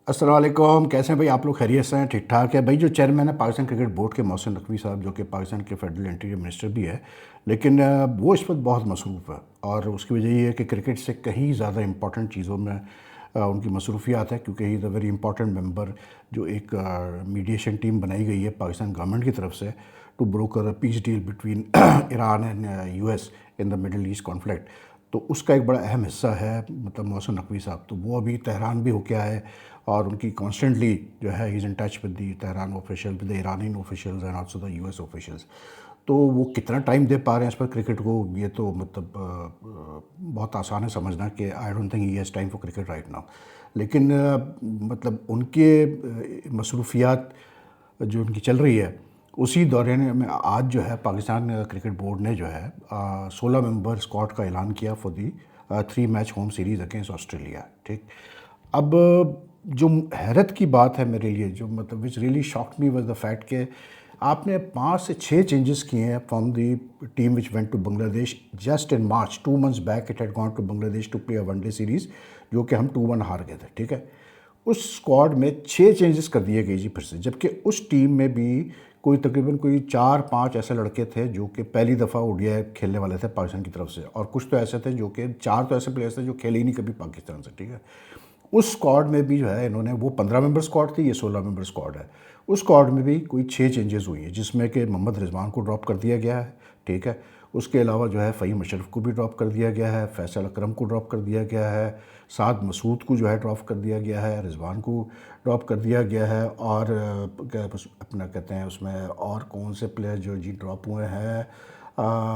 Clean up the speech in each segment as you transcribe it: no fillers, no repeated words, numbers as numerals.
अस्सलाम वालेकुम। कैसे हैं भाई आप लोग? खैरियत से हैं? ठीक ठाक है भाई। जो चेयरमैन है पाकिस्तान क्रिकेट बोर्ड के मोहसिन नकवी साहब, जो कि पाकिस्तान के फेडरल इंटीरियर मिनिस्टर भी है, लेकिन वो इस वक्त बहुत मसरूफ़ है। और उसकी वजह ये है कि क्रिकेट से कहीं ज़्यादा इंपॉर्टेंट चीज़ों में उनकी मसरूफियात है, क्योंकि he is a very important member. जो एक मीडिएशन टीम बनाई गई है पाकिस्तान गवर्नमेंट की तरफ से to broker peace deal between Iran and US in the Middle East conflict, तो उसका एक बड़ा अहम हिस्सा है मतलब मोहसिन नकवी साहब। तो वो अभी तेहरान भी होके आए और उनकी कॉन्स्टेंटली जो है he is in touch with the Tehran official, with the Irani officials and also the US officials. तो वो कितना टाइम दे पा रहे हैं इस पर क्रिकेट को, ये तो मतलब बहुत आसान है समझना कि I don't think he has time for cricket right now. लेकिन मतलब उनके मसरूफियात जो उनकी चल रही है, उसी दौरान में आज जो है पाकिस्तान क्रिकेट बोर्ड ने जो है 16 मेंबर स्क्वाड का ऐलान किया for the 3 match home series against Australia. ठीक। अब जो हैरत की बात है मेरे लिए, जो मतलब which really shocked me was the fact कि आपने 5 से 6 चेंजेस किए हैं from the team which went to Bangladesh just in March. 2 months back it had gone to Bangladesh to play a one day series, जो कि हम 2-1 हार गए थे। ठीक है। उस स्क्वाड में 6 चेंजेस कर दिए गए जी फिर से, जबकि उस टीम में भी कोई तकरीबन कोई 4-5 ऐसे लड़के थे जो कि पहली दफ़ा ओडीआई खेलने वाले थे पाकिस्तान की तरफ से, और कुछ तो ऐसे थे जो कि 4 तो ऐसे प्लेयर्स थे जो खेले ही नहीं कभी पाकिस्तान से। ठीक है। उस स्क्वाड में भी जो है इन्होंने, वो 15 मेंबर स्क्वाड थी, ये 16 मेंबर स्क्वाड है। उस स्क्वाड में भी कोई 6 चेंजेस हुई हैं, जिसमें कि मोहम्मद रिजवान को ड्रॉप कर दिया गया है। ठीक है। उसके अलावा जो है फ़हीम अशरफ को भी ड्रॉप कर दिया गया है, फैसल अकरम को ड्रॉप कर दिया गया है, साद मसूद को जो है ड्रॉप कर दिया गया है, रिजवान को ड्रॉप कर दिया गया है, और अपना कहते हैं उसमें और कौन से प्लेयर जो जी ड्रॉप हुए हैं,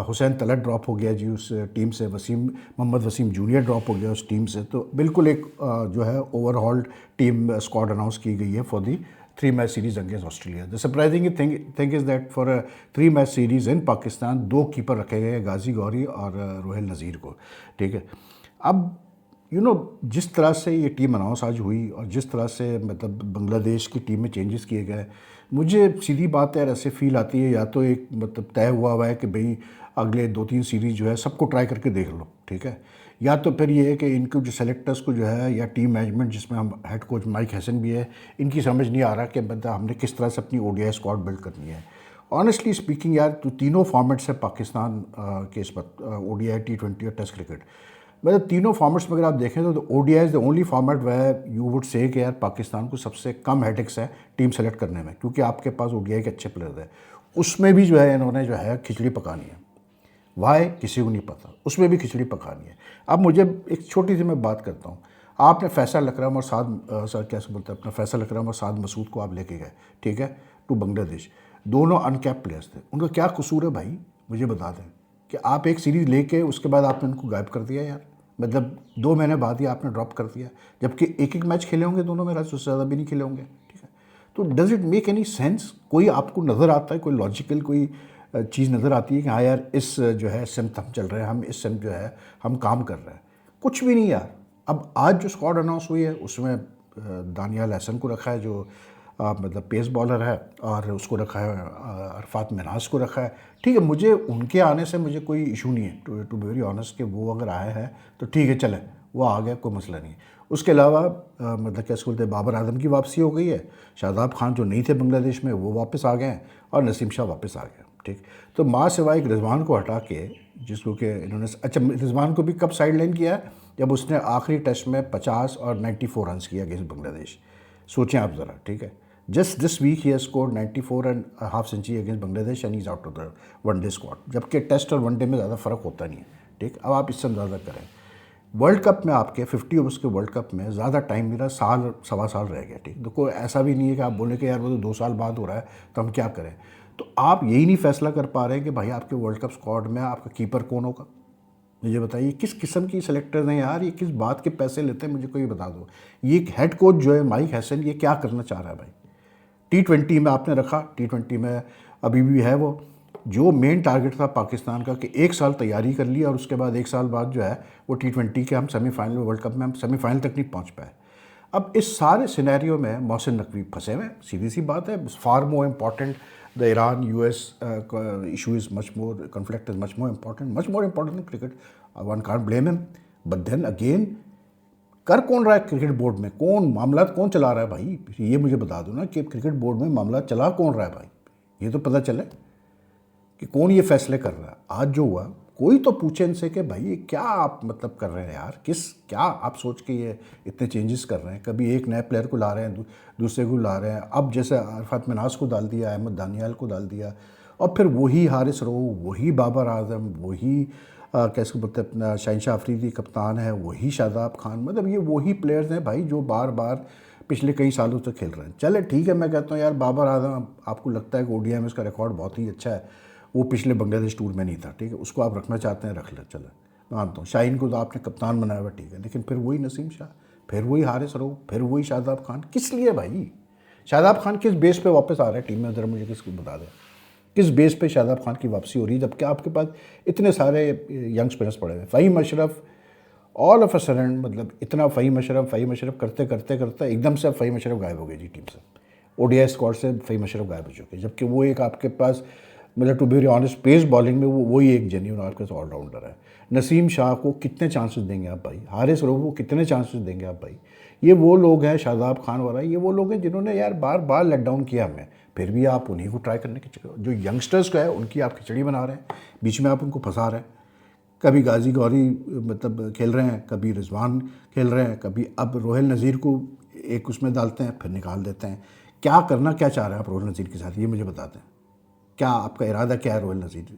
हुसैन तलत ड्रॉप हो गया जी उस टीम से, मोहम्मद वसीम जूनियर ड्रॉप हो गया उस टीम से। तो बिल्कुल एक जो है ओवरऑल्ड टीम स्क्वाड अनाउंस की गई है for the 3 match series against Australia. The surprising thing is that for 3 match series in Pakistan 2 keeper रखे गए, गाजी गौरी और रोहिल नज़ीर को। ठीक है। अब जिस तरह से ये टीम अनाउंस आज हुई और जिस तरह से मतलब बांग्लादेश की टीम में चेंजेस किए गए, मुझे सीधी बात है ऐसे फील आती है, या तो एक मतलब तय हुआ है कि भाई अगले 2-3 सीरीज़ जो है सबको ट्राई करके देख लो। ठीक है। या तो फिर ये है कि इनको जो सेलेक्टर्स को जो है, या टीम मैनेजमेंट जिसमें हम हेड कोच माइक हैसन भी है, इनकी समझ नहीं आ रहा कि मतलब हमने किस तरह से अपनी ओडीआई स्क्वाड बिल्ड करनी है। ऑनेस्टली स्पीकिंग यार, तो तीनों फॉर्मेट्स है पाकिस्तान के इस वक्त, ओडीआई, टी20 और टेस्ट क्रिकेट। मतलब तीनों फॉर्मेट्स में अगर आप देखें तो ODI is the only format where you would say कि यार पाकिस्तान को सबसे कम हेडेक्स है टीम सेलेक्ट करने में, क्योंकि आपके पास ओडीआई के अच्छे प्लेयर हैं। उसमें भी जो है इन्होंने जो है खिचड़ी पकानी है। वाई किसी को नहीं पता, उसमें भी खिचड़ी पकानी है। अब मुझे एक छोटी सी मैं बात करता हूँ। आपने फैसल अकरम और सर क्या से बोलते हैं अपना, फैसल अकरम और साद मसूद को आप लेके गए। ठीक है। टू बांग्लादेश। दोनों अनकैप प्लेयर्स थे, उनका क्या कसूर है भाई? मुझे बता दें कि आप एक सीरीज़ लेके उसके बाद आपने उनको गायब कर दिया यार। मतलब 2 महीने बाद ही आपने ड्रॉप कर दिया, जबकि एक एक मैच खेले होंगे दोनों में, राज उससे ज़्यादा भी नहीं खेले होंगे। ठीक है। तो does it make any sense? कोई आपको नज़र आता है, कोई लॉजिकल कोई चीज़ नज़र आती है कि हाँ यार इस जो है सिमत हम चल रहे हैं, हम इस सिमत जो है हम काम कर रहे हैं? कुछ भी नहीं यार। अब आज जो स्क्वाड अनाउंस हुई है उसमें दानियाल हसन को रखा है, जो मतलब पेस बॉलर है, और उसको रखा है अरफात मिनाज को रखा है। ठीक है, मुझे उनके आने से मुझे कोई इशू नहीं है, टू बी वेरी ऑनेस्ट, कि वो अगर आए हैं तो ठीक है, चले, वो आ गया, कोई मसला नहीं है। उसके अलावा मतलब क्या बोलते हैं, बाबर आजम की वापसी हो गई है, शादाब खान जो नहीं थे बांग्लादेश में वो वापस आ गए हैं, और नसीम शाह वापस आ गए। ठीक। तो माँ सिवाय एक रिजवान को हटा के, जिसको कि इन्होंने, अच्छा रिजवान को भी कब साइड लाइन किया है? जब उसने आखिरी टेस्ट में 50 और 94 रन किया अगेंस्ट बांग्लादेश। सोचें आप ज़रा। ठीक है। जस्ट दिस वीक ही score 94 and half century against Bangladesh and is out of the one day squad, जबकि टेस्ट और वनडे में ज़्यादा फ़र्क होता नहीं है। ठीक। अब आप इससे अंदाज़ा करें, वर्ल्ड कप में आपके 50 ओवर्स के वर्ल्ड कप में ज़्यादा टाइम मेरा साल सवा साल रह गया। ठीक। देखो ऐसा भी नहीं है कि आप बोले कि यार वो तो 2 साल बाद हो रहा है तो हम क्या करें। तो आप यही नहीं फैसला कर पा रहे हैं कि भाई आपके वर्ल्ड कप स्क्वाड में आपका कीपर कौन होगा? मुझे बताइए किस किस्म की सेलेक्टर्स हैं यार, ये किस बात के पैसे लेते हैं, मुझे कोई बता दो। ये एक हेड कोच जो है माइक हैसन, ये क्या करना चाह रहा है भाई? टी20 में आपने रखा, टी20 में अभी भी है वो, जो मेन टारगेट था पाकिस्तान का कि 1 साल तैयारी कर ली और उसके बाद 1 साल बाद जो है वो टी20 के हम सेमीफाइनल, वर्ल्ड कप में हम सेमीफाइनल तक नहीं पहुंच पाए। अब इस सारे सिनेरियो में मोहसिन नकवी फंसे हुए हैं। सीधी सी बात है, far more important the Iran US issue is much more, conflict is much more important than cricket. One can't blame him, but then again कर कौन रहा है क्रिकेट बोर्ड में, कौन मामला कौन चला रहा है भाई, ये मुझे बता दो ना कि क्रिकेट बोर्ड में मामला चला कौन रहा है भाई, ये तो पता चले कि कौन ये फैसले कर रहा है। आज जो हुआ कोई तो पूछे इनसे कि भाई ये क्या आप मतलब कर रहे हैं यार, क्या आप सोच के ये इतने चेंजेस कर रहे हैं, कभी एक नए प्लेयर को ला रहे हैं, दूसरे को ला रहे हैं, अब जैसे अरफात मिनास को डाल दिया, अहमद दानियाल को डाल दिया, और फिर वही हारिस रऊफ, वही बाबर आजम, वही कैसे बोलते हैं अपना शहनशाह अफरीदी कप्तान है, वही शादाब खान, मतलब ये वही प्लेयर्स हैं भाई जो बार बार पिछले कई सालों से खेल रहे हैं। चले ठीक है, मैं कहता हूँ यार बाबर आजम आपको लगता है कि ओडीआई में इसका रिकॉर्ड बहुत ही अच्छा है, वो पिछले बांग्लादेश टूर में नहीं था, ठीक है, उसको आप रखना चाहते हैं रख ले, चले मानता हूँ। शाहीन को तो आपने कप्तान बनाया हुआ, ठीक है, लेकिन फिर वही नसीम शाह, फिर वही हारिस रऊफ, फिर वही शादाब खान, किस लिए भाई? शादाब खान किस बेस पे वापस आ रहा है टीम में, ज़रा मुझे किसको बता दें, किस बेस पे शादाब खान की वापसी हो रही है, जबकि आपके पास इतने सारे यंग स्पिनर्स पड़े हुए हैं। Faheem Ashraf all of a sudden, मतलब इतना फ़हीम अशरफ करते करते करते एकदम से अब फ़हीम अशरफ गायब हो गए जी टीम से, ओडीआई स्क्वाड से फ़हीम अशरफ गायब हो चुके, जबकि वो एक आपके पास मतलब to be very honest pace bowling में वही एक जेन्युइन आपके पास ऑलराउंडर है। नसीम शाह को कितने चांसेस देंगे आप भाई, हारिस रऊफ को कितने चांसेस देंगे आप भाई? ये वो लोग हैं, शादाब खान वाला, ये वो लोग हैं जिन्होंने यार बार बार लेट डाउन किया हमें, फिर भी आप उन्हीं को ट्राई करने की, जो यंगस्टर्स को है उनकी आप खिचड़ी बना रहे हैं, बीच में आप उनको फंसा रहे हैं। कभी गाजी गौरी मतलब खेल रहे हैं, कभी रिजवान खेल रहे हैं, कभी अब रोहिल नज़ीर को एक उसमें डालते हैं फिर निकाल देते हैं। क्या करना क्या चाह रहे हैं आप रोहिल नज़ीर के साथ, ये मुझे बता दें, क्या आपका इरादा क्या है रोहिल नज़ीर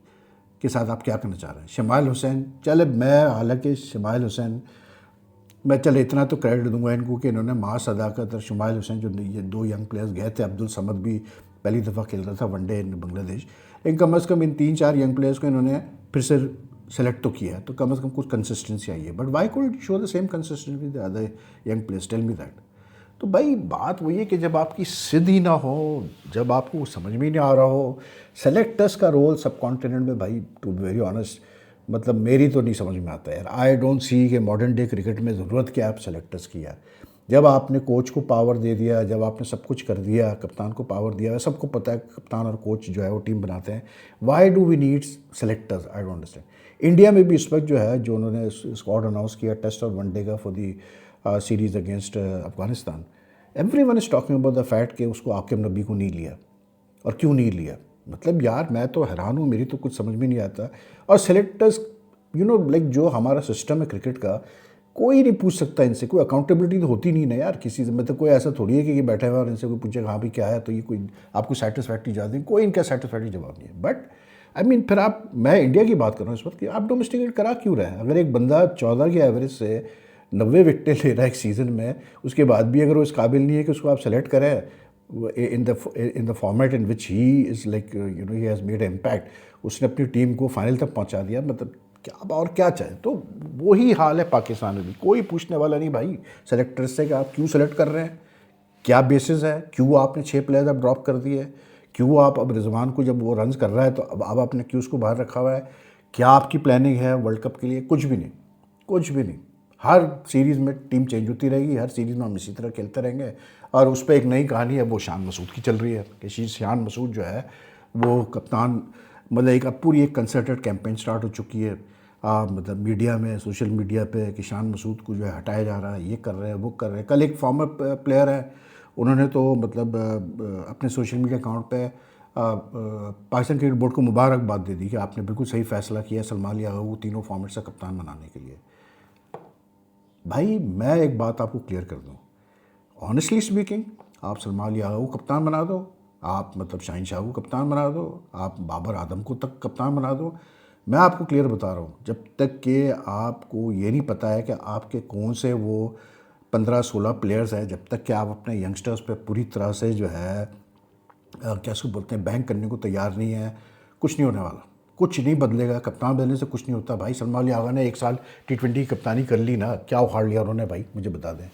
के साथ, आप क्या करना चाह रहे हैं? शमाइल हुसैन, चले मैं हालांकि शमाइल हुसैन मैं चले इतना तो क्रेडिट दूंगा इनको कि इन्होंने माँ सदाकत और शमाइल हुसैन जो ये दो यंग प्लेयर्स गए थे, अब्दुल समद भी पहली दफ़ा खेल रहा था वनडे इन बांग्लादेश, लेकिन कम अज़ कम इन 3-4 यंग प्लेयर्स को इन्होंने फिर से सेलेक्ट तो किया है, तो कम अज़ कम कुछ कंसिस्टेंसी आई है। But why could show the same consistency with the other young players, tell me that. तो भाई बात वही है कि जब आपकी सिद्ध ही ना हो, जब आपको समझ में ही नहीं आ रहा हो, सेलेक्टर्स का रोल सब कॉन्टिनेंट में भाई टू बी वेरी ऑनेस्ट मतलब मेरी तो नहीं समझ में आता यार। आई डोंट सी कि मॉडर्न डे क्रिकेट में ज़रूरत क्या है आप सेलेक्टर्स की यार। जब आपने कोच को पावर दे दिया, जब आपने सब कुछ कर दिया, कप्तान को पावर दिया, सबको पता है कप्तान और कोच जो है वो टीम बनाते हैं, why do we need selectors? I don't understand. India में भी इस वक्त जो है जो उन्होंने स्क्वाड अनाउंस किया टेस्ट और वनडे का for the series against Afghanistan, everyone is talking about the fact कि उसको आकिब नबी को नहीं लिया, और क्यों नहीं लिया? मतलब यार मैं तो हैरान हूँ, मेरी तो कुछ समझ में नहीं आता। और सेलेक्टर्स यू नो लाइक जो हमारा सिस्टम है क्रिकेट का, कोई नहीं पूछ सकता इनसे, कोई अकाउंटेबिलिटी तो होती नहीं ना यार किसी से, मतलब कोई ऐसा थोड़ी है कि बैठे हुए और इनसे कोई पूछे हाँ भी क्या है तो ये कोई आपको सेटिस्फैक्ट्री जवाब दें, कोई इनका सेटिस्फैक्ट्री जवाब नहीं है। बट आई मीन फिर आप, मैं इंडिया की बात कर रहा हूँ इस वक्त कि आप डोमेस्टिकेट करा क्यों रहे हैं? अगर एक बंदा 14 के एवरेज से 90 विकेटें ले रहा है एक सीज़न में, उसके बाद भी अगर वो इस काबिल नहीं है कि उसको आप सेलेक्ट करें in the format in which he is like you know he has made an impact, उसने अपनी टीम को फाइनल तक पहुंचा दिया, मतलब क्या और क्या चाहे। तो वही हाल है पाकिस्तान में भी, कोई पूछने वाला नहीं भाई सेलेक्टर्स से कि आप क्यों सेलेक्ट कर रहे हैं, क्या बेसिस है, क्यों आपने 6 प्लेयर्स अब ड्रॉप कर दिए, क्यों आप अब रिजवान को जब वो रन्स कर रहा है तो अब आपने क्यों उसको बाहर रखा हुआ है, क्या आपकी प्लानिंग है वर्ल्ड कप के लिए? कुछ भी नहीं, कुछ भी नहीं। हर सीरीज़ में टीम चेंज होती रहेगी, हर सीरीज़ में हम इसी तरह खेलते रहेंगे, और उस पर एक नई कहानी है वो शान मसूद की चल रही है कि शान मसूद जो है वो कप्तान, मतलब एक अब पूरी एक कंसर्टेड कैंपेन स्टार्ट हो चुकी है मतलब मीडिया में, सोशल मीडिया पे कि शान मसूद को जो है हटाया जा रहा है, ये कर रहे हैं वो कर रहे हैं। कल एक फॉर्मर प्लेयर है, उन्होंने तो मतलब अपने सोशल मीडिया अकाउंट पे पाकिस्तान क्रिकेट बोर्ड को मुबारकबाद दे दी कि आपने बिल्कुल सही फैसला किया सलमान याहू तीनों फॉर्मेट से कप्तान बनाने के लिए। भाई मैं एक बात आपको क्लियर कर दूं, ऑनेस्टली स्पीकिंग, आप सलमान याहू को कप्तान बना दो, आप मतलब शाहीन शाह को कप्तान बना दो, आप बाबर आदम को तक कप्तान बना दो, मैं आपको क्लियर बता रहा हूँ, जब तक कि आपको ये नहीं पता है कि आपके कौन से वो 15-16 प्लेयर्स हैं, जब तक कि आप अपने यंगस्टर्स पे पूरी तरह से जो है क्या उसको बोलते हैं बैंक करने को तैयार नहीं है, कुछ नहीं होने वाला, कुछ नहीं बदलेगा। कप्तान बदलने से कुछ नहीं होता भाई। सलमान यागा ने 1 साल T20 की कप्तानी कर ली ना, क्या उखाड़ लिया उन्होंने भाई, मुझे बता दें।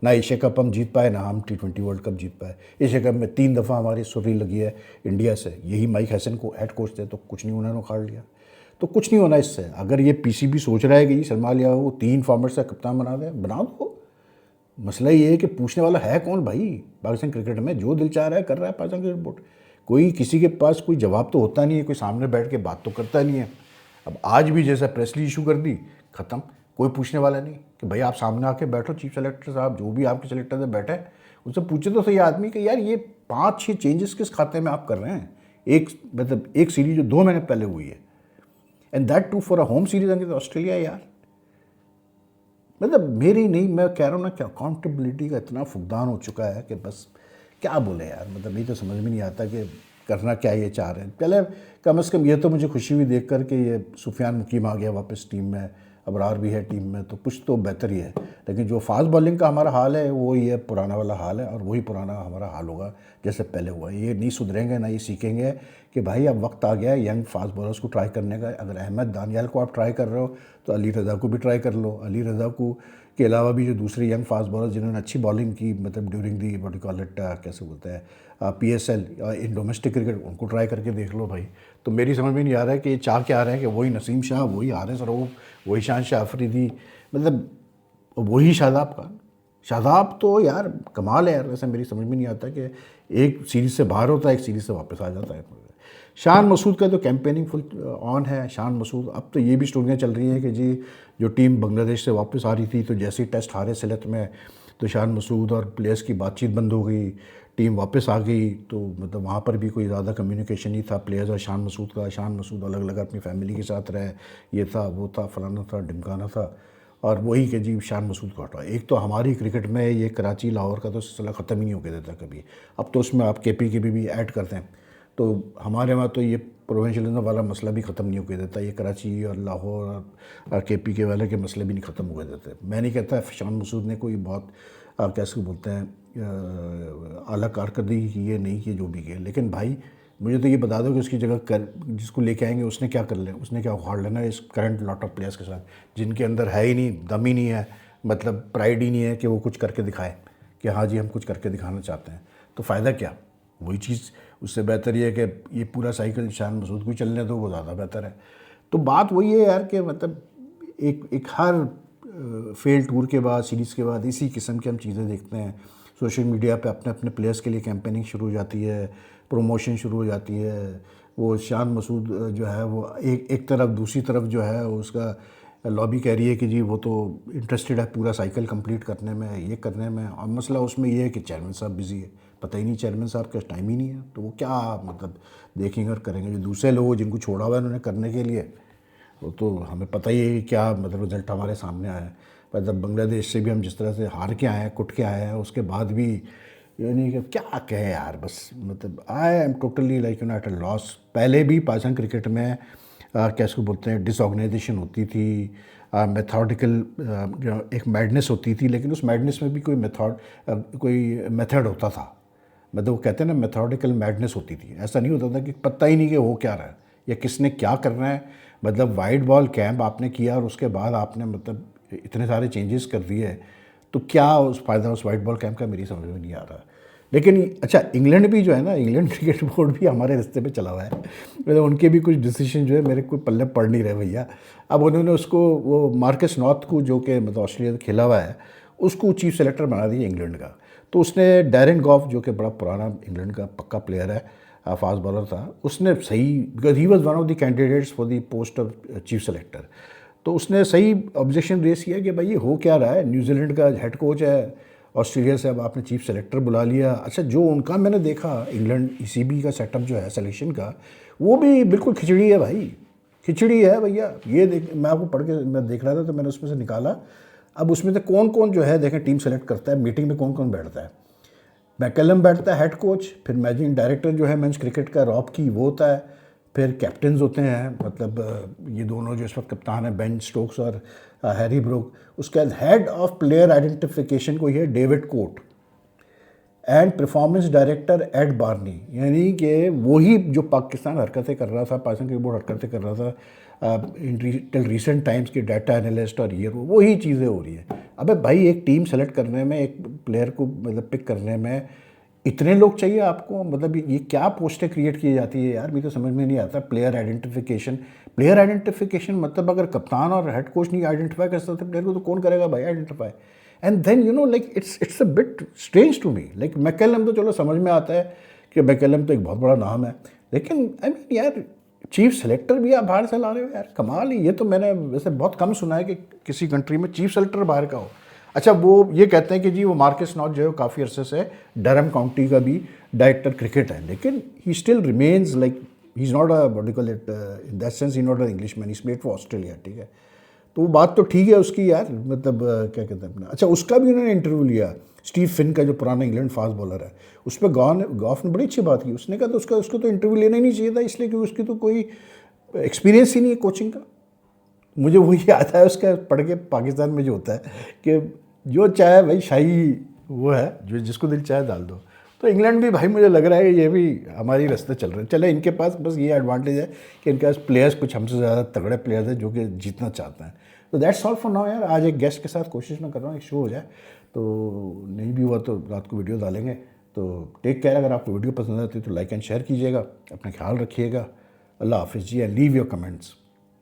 ना एशिया कप हम जीत पाए, ना हम T20 वर्ल्ड कप जीत पाए। एशिया कप में 3 दफ़ा हमारी सुरी लगी है इंडिया से, यही माइक हैसन को हेड कोच थे, तो कुछ नहीं उन्होंने उखाड़ लिया, तो कुछ नहीं होना इससे। अगर ये पीसीबी सोच रहा है कि सलमान यागा को 3 फॉर्मेट से कप्तान बना दे, बना दो। मसला ये है कि पूछने वाला है कौन भाई पाकिस्तान क्रिकेट में? जो दिल चाह रहा है कर रहा है पाकिस्तान क्रिकेट बोर्ड, कोई किसी के पास कोई जवाब तो होता नहीं है, कोई सामने बैठ के बात तो करता नहीं है। अब आज भी जैसा प्रेसली इशू कर दी, ख़त्म, कोई पूछने वाला नहीं कि भाई आप सामने आके बैठो, चीफ सेलेक्टर साहब जो भी आपके सेलेक्टर से बैठे, उनसे पूछे तो सही आदमी कि यार ये 5-6 चेंजेस किस खाते में आप कर रहे हैं, एक मतलब एक सीरीज जो 2 महीने पहले हुई है, and that too for a home series against Australia. यार मतलब मेरी नहीं, मैं कह रहा हूँ ना कि अकाउंटेबिलिटी का इतना फुकदान हो चुका है कि बस क्या बोले यार। मतलब ये तो समझ में नहीं आता कि करना क्या ये चाह रहे हैं। पहले कम से कम ये तो मुझे खुशी हुई देख कर कि ये सुफियान मुकीम आ गया वापस टीम में, अबरार भी है टीम में, तो कुछ तो बेहतर ही है। लेकिन जो फास्ट बॉलिंग का हमारा हाल है वो ये पुराना वाला हाल है, और वही पुराना हमारा हाल होगा जैसे पहले हुआ है। ये नहीं सुधरेंगे ना ये सीखेंगे कि भाई अब वक्त आ गया है यंग फास्ट बॉलर्स को ट्राई करने का। अगर अहमद दानियाल को आप ट्राई कर रहे हो तो अली रज़ा को भी ट्राई कर लो। अली रज़ा को के अलावा भी जो दूसरे यंग फास्ट बॉलर्स जिन्होंने अच्छी बॉलिंग की, मतलब during the what you call it, कैसे बोलते हैं, PSL इन डोमेस्टिक क्रिकेट, उनको ट्राई करके देख लो भाई। तो मेरी समझ में नहीं आ रहा है कि ये चाह क्या रहे हैं कि वही नसीम शाह, वही हारिस रऊफ, वही शान अफरीदी, मतलब वही शादाब खान। शादाब तो यार कमाल है यार, वैसे मेरी समझ में नहीं आता कि एक सीरीज़ से बाहर होता है, एक सीरीज़ से वापस आ जाता है। शान मसूद का तो कैंपेनिंग फुल ऑन है। शान मसूद, अब तो ये भी स्टोरियाँ चल रही हैं कि जी जो टीम बांग्लादेश से वापस आ रही थी तो जैसे ही टेस्ट हारे सिलेक्ट में तो शान मसूद और प्लेयर्स की बातचीत बंद हो गई, टीम वापस आ गई। तो मतलब वहाँ पर भी कोई ज़्यादा कम्युनिकेशन नहीं था प्लेयर्स और शान मसूद का। शान मसूद अलग अलग अपनी फैमिली के साथ रहे, ये था वो था फलाना था ढिमकाना था, और वही के जी शान मसूद को हटा। एक तो हमारी क्रिकेट में ये कराची लाहौर का तो सिलसिला ख़त्म ही नहीं होकर देता कभी। अब तो उसमें आप KP के भी ऐड करते हैं, तो हमारे वहाँ तो ये प्रोविंशियलिज्म वाला मसला भी ख़त्म नहीं होकर देता। ये कराची और लाहौर और KP के वाले के मसले भी नहीं ख़त्म होकर देते। मैं नहीं कहता शान मसूद ने कोई बहुत कैसे बोलते हैं आला कारकर्दगी की ये नहीं की जो भी किया, लेकिन भाई मुझे तो ये बता दो कि उसकी जगह कर जिसको लेके आएंगे उसने क्या कर लें, उसने क्या उखाड़ लेना इस करंट लॉट ऑफ प्लेयर्स के साथ जिनके अंदर है ही नहीं, दम ही नहीं है, मतलब प्राइड ही नहीं है कि वो कुछ करके दिखाए कि हाँ जी हम कुछ करके दिखाना चाहते हैं। तो फ़ायदा क्या? वही चीज़, उससे बेहतर ये है कि ये पूरा साइकिल शान मसूद को चलने दो, वो ज़्यादा बेहतर है। तो बात वही है यार कि मतलब एक हर फेल टूर के बाद, सीरीज़ के बाद इसी किस्म की हम चीज़ें देखते हैं। सोशल मीडिया पे अपने अपने प्लेयर्स के लिए कैंपेनिंग शुरू हो जाती है, प्रमोशन शुरू हो जाती है। वो शान मसूद जो है वो एक तरफ, दूसरी तरफ जो है उसका लॉबी कह रही है कि जी वो तो इंटरेस्टेड है पूरा साइकिल कंप्लीट करने में, ये करने में। और मसला उसमें ये है कि चेयरमैन साहब बिज़ी है, पता ही नहीं चेयरमैन साहब का टाइम ही नहीं है, तो वो क्या मतलब देखेंगे और करेंगे। जो दूसरे लोग जिनको छोड़ा हुआ है उन्होंने करने के लिए, वो तो हमें पता ही है कि क्या मतलब रिजल्ट हमारे सामने आया है। मतलब बांग्लादेश से भी हम जिस तरह से हार के आए हैं, कुट के आए हैं, उसके बाद भी यानी कि क्या कहें यार, बस मतलब I am totally like at a loss. पहले भी पाकिस्तान क्रिकेट में कैसे बोलते हैं डिसऑर्गेनाइजेशन होती थी, मेथोडिकल एक मैडनेस होती थी, लेकिन उस मैडनेस में भी कोई मेथड होता था। मतलब वो कहते हैं ना मेथोडिकल मैडनेस होती थी। ऐसा नहीं होता था कि पता ही नहीं कि हो क्या रहा है या किसने क्या करना है। मतलब वाइट बॉल कैंप आपने किया और उसके बाद आपने मतलब इतने सारे चेंजेस कर दिए, तो क्या उस फ़ायदा उस वाइट बॉल कैंप का मेरी समझ में नहीं आ रहा। लेकिन अच्छा इंग्लैंड भी जो है ना, इंग्लैंड क्रिकेट बोर्ड भी हमारे रास्ते पे चला हुआ है। मतलब उनके भी कुछ डिसीजन जो है मेरे को पल्ले पड़ नहीं रहे भैया। अब उन्होंने उसको वो मार्कस नॉर्थ को जो कि मतलब ऑस्ट्रेलिया से खेला हुआ है उसको चीफ सेलेक्टर बना दिया इंग्लैंड का। तो उसने डैरेन गॉफ जो कि बड़ा पुराना इंग्लैंड का पक्का प्लेयर है, फास्ट बॉलर था, उसने सही, because he was one of the candidates for the post of chief selector, तो उसने सही ऑब्जेक्शन रेस किया कि भाई ये हो क्या रहा है। न्यूजीलैंड का हेड कोच है, ऑस्ट्रेलिया से अब आपने चीफ सेलेक्टर बुला लिया। अच्छा जो उनका मैंने देखा इंग्लैंड ECB का सेटअप जो है सिलेक्शन का, वो भी बिल्कुल खिचड़ी है भाई, खिचड़ी है भैया। ये देख, मैं आपको पढ़ के मैं देख रहा था तो मैंने उसमें से निकाला। अब उसमें से कौन कौन जो है देखें टीम सेलेक्ट करता है, मीटिंग में कौन कौन बैठता है। मैकलम बैठता है हेड कोच, फिर मैनेजिंग डायरेक्टर जो है मेंस क्रिकेट का रॉब की वो होता है, फिर कैप्टन्स होते हैं, मतलब ये दोनों जो इस वक्त कप्तान हैं बेन स्टोक्स और हैरी ब्रूक। उसके बाद हेड ऑफ प्लेयर आइडेंटिफिकेशन को है David Court, and performance director Ed Barney. यानी कि वही जो पाकिस्तान हरकतें कर रहा था, पाकिस्तान क्रिकेट बोर्ड हरकतें कर रहा था टिल रिसेंट टाइम्स के डाटा एनालिस्ट और ये वही चीज़ें हो रही है। अबे भाई एक टीम सेलेक्ट करने में, एक प्लेयर को मतलब पिक करने में इतने लोग चाहिए आपको? मतलब ये क्या पोस्टें क्रिएट की जाती है यार, मुझे तो समझ में नहीं आता। प्लेयर आइडेंटिफिकेशन मतलब अगर कप्तान और हेड कोच नहीं आइडेंटिफाई कर सकते प्लेयर को तो कौन करेगा भाई identify. And then you know like it's a bit strange to me. Like McCullum तो चलो समझ में आता है कि मैकलम तो एक बहुत बड़ा नाम है, लेकिन आई मीन यार चीफ सेलेक्टर भी आप बाहर से ला रहे हो यार, कमाल ही। ये तो मैंने वैसे बहुत कम सुना है कि किसी कंट्री में चीफ सेलेक्टर बाहर का हो। अच्छा, वो ये कहते हैं कि जी वो मार्कस नॉट जो है काफ़ी अरसे से डरहम काउंटी का भी डायरेक्टर क्रिकेट है, लेकिन he still remains like he is not a what you call it, in that sense he not a Englishman, he played for Australia, ठीक है। तो वो बात तो ठीक है उसकी यार, मतलब क्या कहते हैं अपना। अच्छा, उसका भी उन्होंने इंटरव्यू लिया, स्टीव फिन का जो पुराना इंग्लैंड फास्ट बॉलर है, उस पर गॉफ ने बड़ी अच्छी बात की। उसने कहा तो उसको तो इंटरव्यू लेना ही नहीं चाहिए था, इसलिए कि उसकी तो कोई एक्सपीरियंस ही नहीं है कोचिंग का। मुझे वही याद है उसका पढ़ के, पाकिस्तान में जो होता है कि जो चाहे भाई शाही वो है, जो जिसको दिल चाहे डाल दो। तो इंग्लैंड भी भाई मुझे लग रहा है ये भी हमारी रास्ते चल रहे हैं। चले, इनके पास बस ये एडवांटेज है कि इनके पास प्लेयर्स कुछ हमसे ज़्यादा तगड़े प्लेयर्स हैं जो कि जीतना चाहते हैं। तो दैट्स ऑल फॉर नाउ यार। आज एक गेस्ट के साथ कोशिश मैं कर रहा हूँ एक शो हो जाए, तो नहीं भी हुआ तो रात को वीडियो डालेंगे। तो टेक केयर। अगर आपको वीडियो पसंद आती है तो लाइक एंड शेयर कीजिएगा, अपना ख्याल रखिएगा। अल्लाह हाफिज़ जी, एंड लीव योर कमेंट्स।